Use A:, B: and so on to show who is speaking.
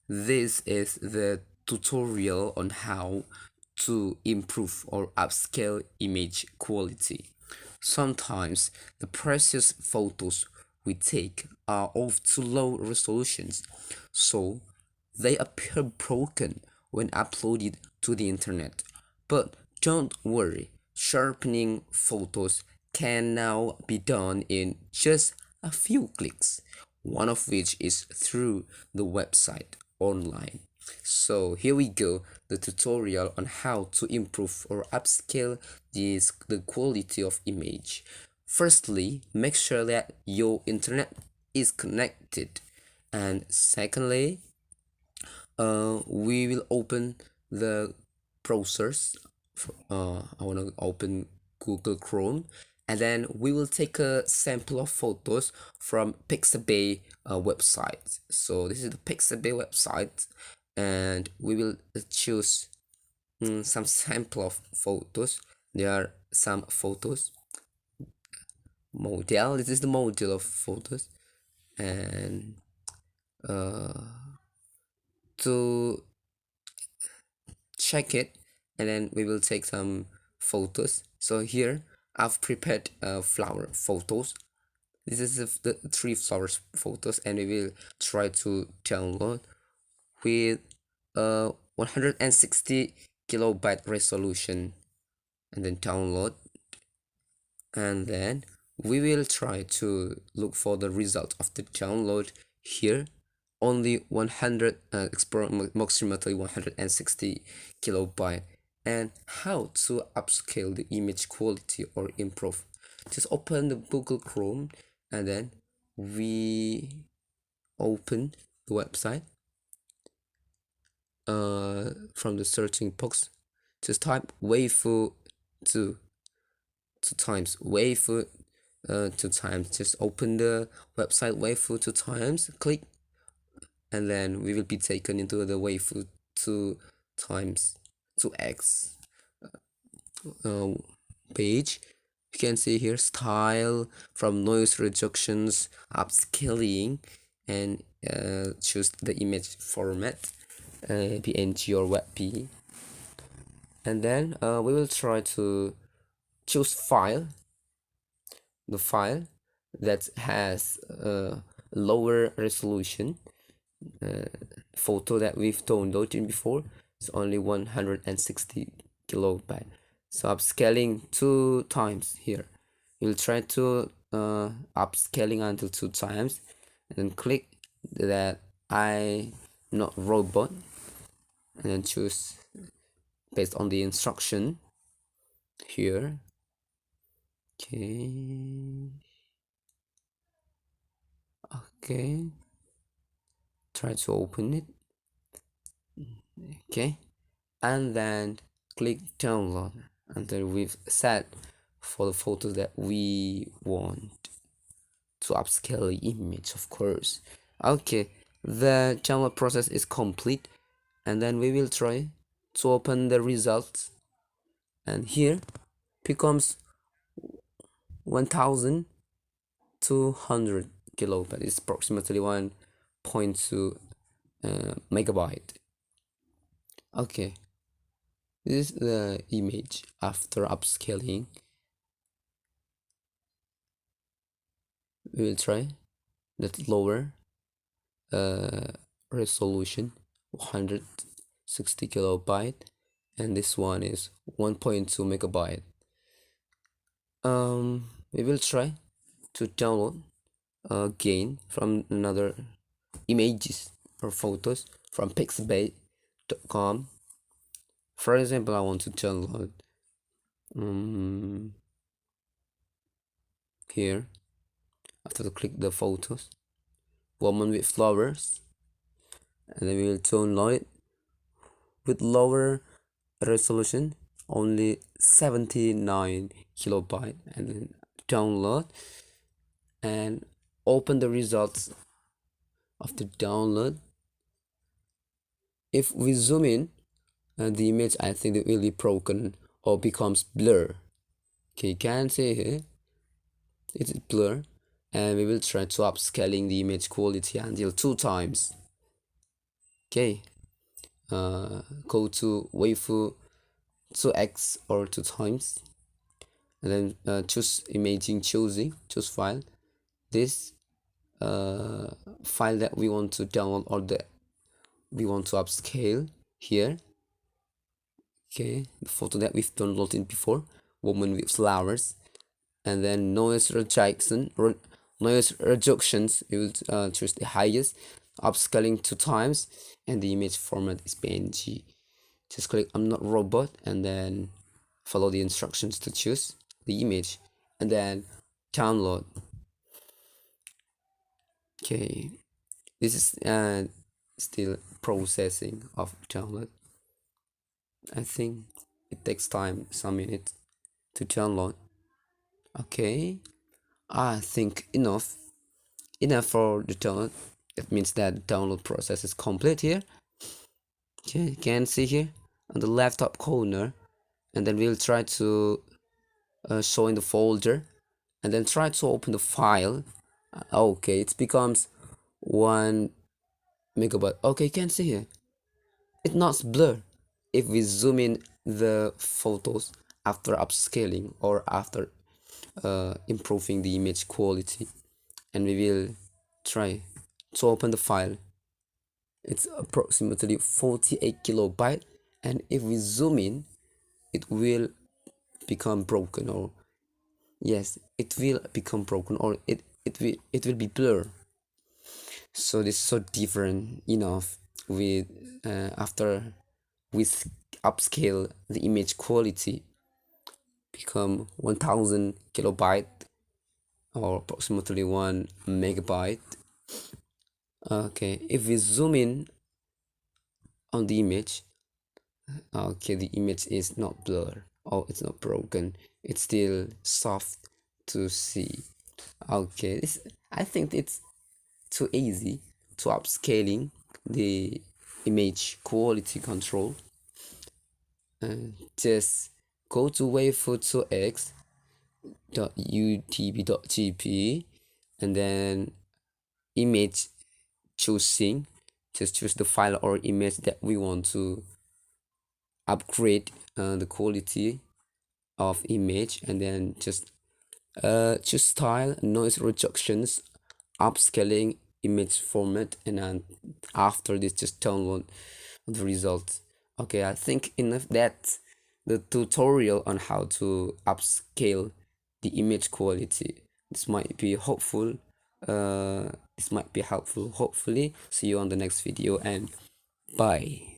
A: This is the tutorial on how to improve or upscale image quality. Sometimes the precious photos we take are of too low resolutions, so they appear broken when uploaded to the internet. But don't worry, sharpening photos can now be done in just a few clicks, one of which is through the website online. So here we go, the tutorial on how to improve or upscale the quality of image. Firstly, make sure that your internet is connected, and secondly, we will open the browsers. I want to open Google Chrome, and then we will take a sample of photos from Pixabay website. So this is the Pixabay website, and we will choose some sample of photos. There are some photos model. This is the model of photos, and uh, to check it, and then we will take some photos. So here I've prepared flower photos. This is the three flowers photos, and we will try to download with 160 kilobyte resolution, and then download, and then we will try to look for the result of the download. Here only 100 approximately 160 kilobyte. And how to upscale the image quality or improve, just open the Google Chrome, and then we open the website. From the searching box, just type waifu two times, waifu two times. Just open the website waifu two times, click, and then we will be taken into the waifu two times 2x page. You can see here style, from noise reductions, upscaling, and choose the image format, PNG or WebP, and then we will try to choose file, the file that has lower resolution. Photo that we've downloaded before is only 160 kilobyte. So upscaling two times here. You'll try to upscaling until two times, and then click that I not robot, and then choose based on the instruction here. Okay, try to open it. Okay, and then click download until we've set for the photos that we want to upscale the image, of course. Okay, the download process is complete, and then we will try to open the results, and here becomes 1200 kilobyte. It's approximately 1.2 megabyte. Okay, this is the image after upscaling. We will try that lower resolution, 160 kilobyte, and this one is 1.2 megabyte. We will try to download again from another images or photos from pixabay.com. For example, I want to download here. After click the photos, woman with flowers, and then we will download it with lower resolution, only 79 kilobyte, and then download and open the results of the download. If we zoom in, the image, I think it will be broken or becomes blur. Okay, you can see here it's blur, and we will try to upscaling the image quality until two times. Okay, go to waifu 2x or 2 times, and then choose imaging, choose file. This uh, file that we want to download or that we want to upscale here. Okay, the photo that we've downloaded before, woman with flowers, and then noise reductions. You will choose the highest, upscaling 2 times, and the image format is PNG. Just click I'm not robot, and then follow the instructions to choose the image, and then download. Okay, this is still processing of download. I think it takes time, some minutes to download. Okay, I think enough for the download. It means that the download process is complete here. Okay, you can see here on the left top corner, and then we'll try to show in the folder, and then try to open the file. Okay, it becomes 1 MB. Okay, you can see here it's not blur. If we zoom in the photos after upscaling or after improving the image quality, and we will try to open the file, it's approximately 48 kilobyte, and if we zoom in, it will become broken, or yes, it will become broken, or it will be blur. So this is so different enough with after we upscale the image quality, become 1000 kilobyte or approximately 1 MB. Okay, if we zoom in on the image, okay, the image is not blurred, or it's not broken, it's still soft to see. Okay, this, I think it's too easy to upscaling the image quality control. Just go to waifu2x.utb.gp, and then image choosing, just choose the file or image that we want to upgrade the quality of image, and then just choose style, noise reductions, upscaling, image format, and then after this just download the results. Okay, I think enough that the tutorial on how to upscale the image quality. This might be helpful. This might be helpful. Hopefully, see you on the next video, and bye.